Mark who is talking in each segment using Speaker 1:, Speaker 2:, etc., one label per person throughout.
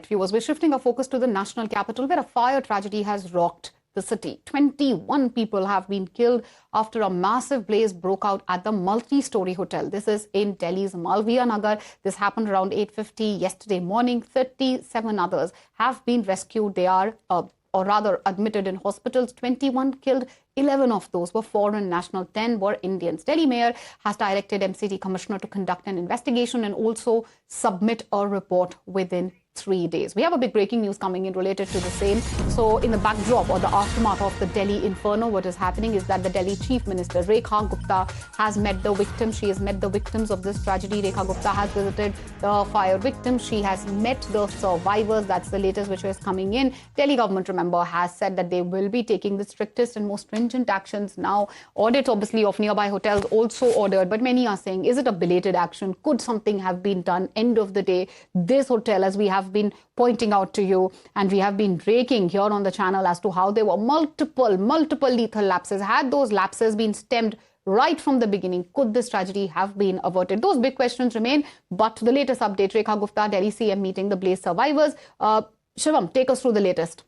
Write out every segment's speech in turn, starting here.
Speaker 1: Viewers, we're shifting our focus to the national capital, where a fire tragedy has rocked the city. 21 people have been killed after a massive blaze broke out at the multi-story hotel. This is in Delhi's Malviya Nagar. This happened around 8:50 yesterday morning. 37 others have been rescued. They are, or rather admitted in hospitals. 21 killed. 11 of those were foreign national, 10 were Indians. Delhi Mayor has directed MCT Commissioner to conduct an investigation and also submit a report within 3 days. We have a big breaking news coming in related to the same. So in the backdrop or the aftermath of the Delhi inferno, what is happening is that the Delhi Chief Minister, Rekha Gupta, has met the victims. She has met the victims of this tragedy. Rekha Gupta has visited the fire victims. She has met the survivors. That's the latest which is coming in. Delhi government, remember, has said that they will be taking the strictest and most stringent actions now. Audit, obviously, of nearby hotels also ordered. But many are saying, is it a belated action? Could something have been done? End of the day, this hotel, as we have been pointing out to you, and we have been raking here on the channel as to how there were multiple lethal lapses. Had those lapses been stemmed right from the beginning, could this tragedy have been averted? Those big questions remain. But the latest update, Rekha Gupta, Delhi CM meeting the blaze survivors. Shivam, take us through the latest.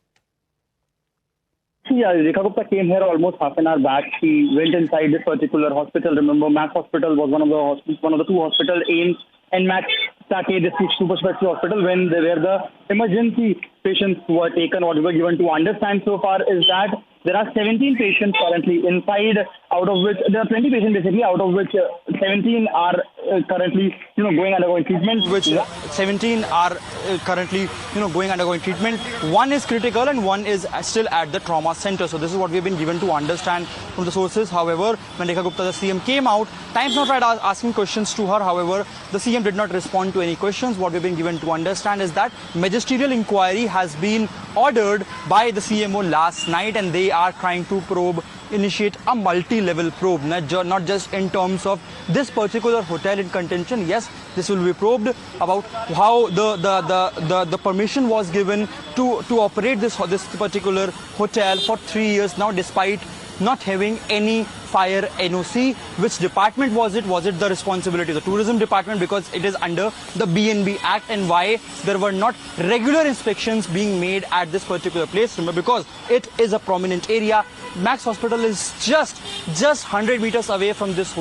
Speaker 2: Yeah, Rekha Gupta came here almost half an hour back. She went inside this particular hospital. Remember, Max Hospital was one of the two hospitals, AIMS and Max Take, this super specialty hospital, when where the emergency patients were taken. What we were given to understand so far is that there are 17 patients currently inside, out of which there are 20 patients basically, out of which 17 are currently undergoing treatment.
Speaker 3: Which 17 are currently undergoing treatment. One is critical and one is still at the trauma center. So this is what we've been given to understand from the sources. However, when Rekha Gupta, the CM, came out, Times Now tried asking questions to her. However, the CM did not respond to any questions. What we've been given to understand is that magisterial inquiry has been ordered by the CMO last night, and they are trying to initiate a multi-level probe, not just in terms of this particular hotel in contention. Yes, this will be probed about how the permission was given to operate this particular hotel for 3 years now, despite not having any fire NOC. Which department was it? Was it the responsibility of the tourism department, because it is under the BNB Act, and why there were not regular inspections being made at this particular place? Remember, because it is a prominent area. Max Hospital is just 100 meters away from this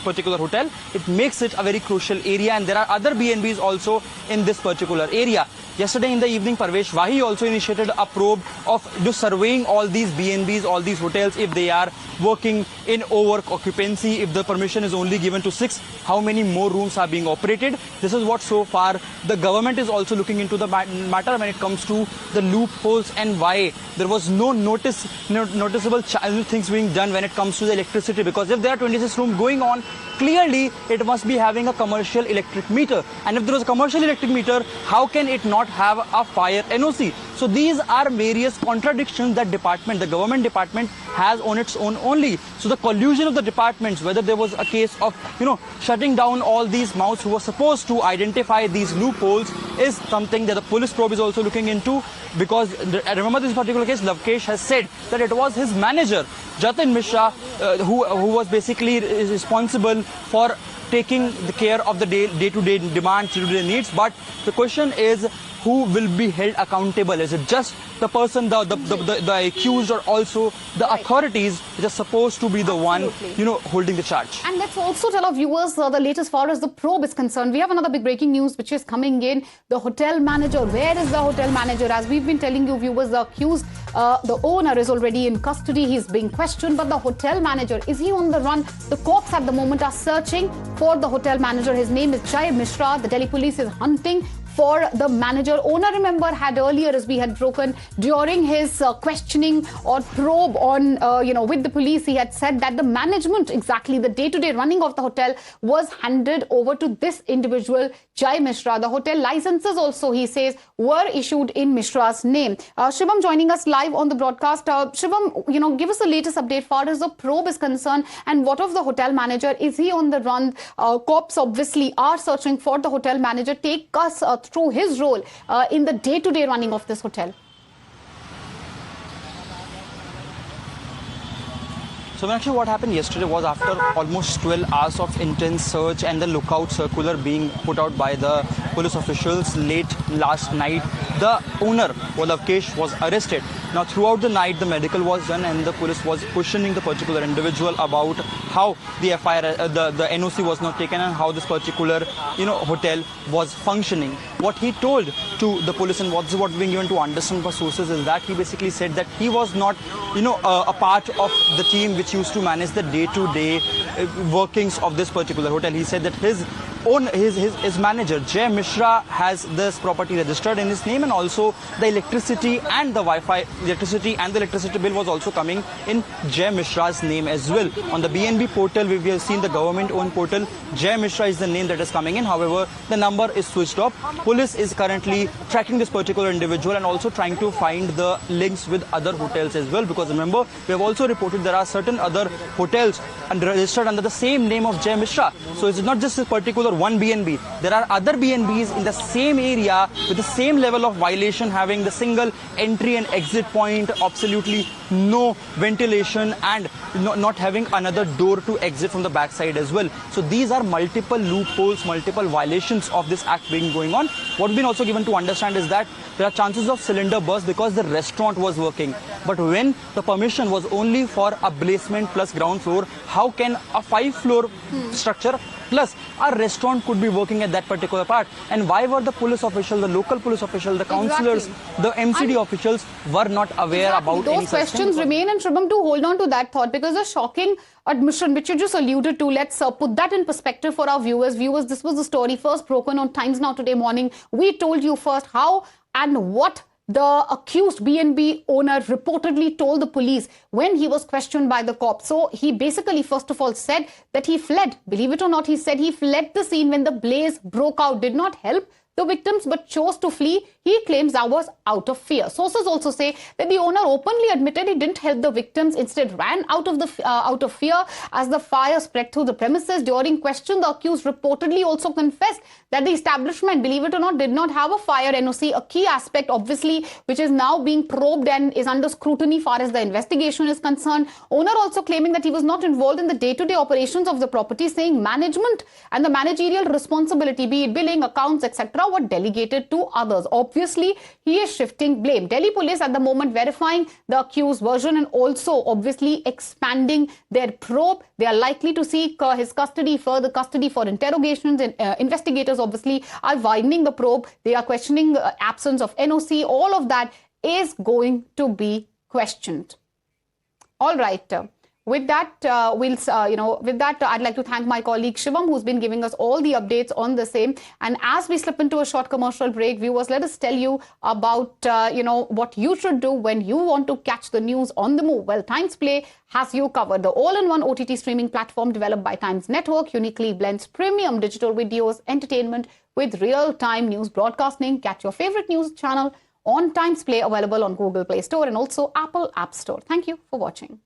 Speaker 3: particular hotel. It makes it a very crucial area, and there are other BNBs also in this particular area. Yesterday in the evening, Parvesh Wahi also initiated a probe of surveying all these BNBs, all these hotels, if they are working in over occupancy, if the permission is only given to 6, how many more rooms are being operated. This is what so far the government is also looking into the matter when it comes to the loopholes and why there was no noticeable things being done when it comes to the electricity. Because if there are 26 rooms going on, clearly it must be having a commercial electric meter. And if there is a commercial electric meter, how can it not have a fire NOC? So these are various contradictions that the government department has on its own only. So the collusion of the departments, whether there was a case of, shutting down all these mouths who were supposed to identify these loopholes, is something that the police probe is also looking into. Because remember, this particular case, Lavkesh has said that it was his manager, Jatin Mishra, who was basically responsible for taking the care of the day-to-day demands, day-to-day needs. But the question is, who will be held accountable? Is it just the person, the accused, or also the authorities which are supposed to be the one, holding the charge?
Speaker 1: And let's also tell our viewers the latest as far as the probe is concerned. We have another big breaking news which is coming in. The hotel manager, where is the hotel manager? As we've been telling you, viewers, the accused, the owner is already in custody. He's being questioned, but the hotel manager, is he on the run? The cops at the moment are searching for the hotel manager. His name is Jai Mishra. The Delhi police is hunting for the manager. Owner, remember, had earlier, as we had broken during his questioning or probe on, with the police, he had said that the management, exactly the day-to-day running of the hotel, was handed over to this individual, Jai Mishra. The hotel licenses also, he says, were issued in Mishra's name. Shivam joining us live on the broadcast. Shivam, give us the latest update far as the probe is concerned, and what of the hotel manager? Is he on the run? Cops obviously are searching for the hotel manager. Take us through his role in the day-to-day running of this hotel.
Speaker 3: So actually what happened yesterday was, after almost 12 hours of intense search and the lookout circular being put out by the police officials late last night, the owner, Lavkesh, was arrested. Now throughout the night the medical was done and the police was questioning the particular individual about how the FIR, the NOC was not taken and how this particular hotel was functioning. What he told to the police, and what we've been given to understand by sources, is that he basically said that he was not a part of the team which used to manage the day-to-day workings of this particular hotel. He said that his manager Jay Mishra has this property registered in his name, and also the electricity and the electricity bill was also coming in Jay Mishra's name as well. On the BNB portal, we have seen the government-owned portal, Jay Mishra is the name that is coming in. However, the number is switched off. Police is currently tracking this particular individual and also trying to find the links with other hotels as well, because remember, we have also reported there are certain other hotels registered under the same name of Jay Mishra. So it's not just this particular one BNB. There are other BNBs in the same area with the same level of violation, having the single entry and exit point, absolutely no ventilation, and not having another door to exit from the backside as well. So these are multiple loopholes, multiple violations of this act being going on. What we've been also given to understand is that there are chances of cylinder burst because the restaurant was working. But when the permission was only for a basement plus ground floor, how can a 5-floor structure plus a restaurant could be working at that particular part? And why were the police officials, the local police officials, the councillors, the MCD officials were not aware about
Speaker 1: those
Speaker 3: any such
Speaker 1: questions remain? And Shubham, to hold on to that thought, because a shocking admission which you just alluded to, let's put that in perspective for our viewers. This was the story first broken on Times Now today morning. We told you first how and what the accused BNB owner reportedly told the police when he was questioned by the cops. So he basically, first of all, said that he fled. Believe it or not, he said he fled the scene when the blaze broke out, did not help the victims but chose to flee. He claims that was out of fear. Sources also say that the owner openly admitted he didn't help the victims, instead ran out of fear as the fire spread through the premises. During question, the accused reportedly also confessed that the establishment, believe it or not, did not have a fire NOC, a key aspect obviously which is now being probed and is under scrutiny far as the investigation is concerned. Owner also claiming that he was not involved in the day-to-day operations of the property, saying management and the managerial responsibility, be it billing, accounts, etc., were delegated to others. Obviously, he is shifting blame. Delhi police at the moment verifying the accused version and also obviously expanding their probe. They are likely to seek his custody, further custody for interrogations, and investigators obviously are widening the probe. They are questioning absence of NOC. All of that is going to be questioned. All right. With that, I'd like to thank my colleague Shivam, who's been giving us all the updates on the same. And as we slip into a short commercial break, viewers, let us tell you about, what you should do when you want to catch the news on the move. Well, Times Play has you covered. The all-in-one OTT streaming platform developed by Times Network uniquely blends premium digital videos, entertainment with real-time news broadcasting. Catch your favorite news channel on Times Play, available on Google Play Store and also Apple App Store. Thank you for watching.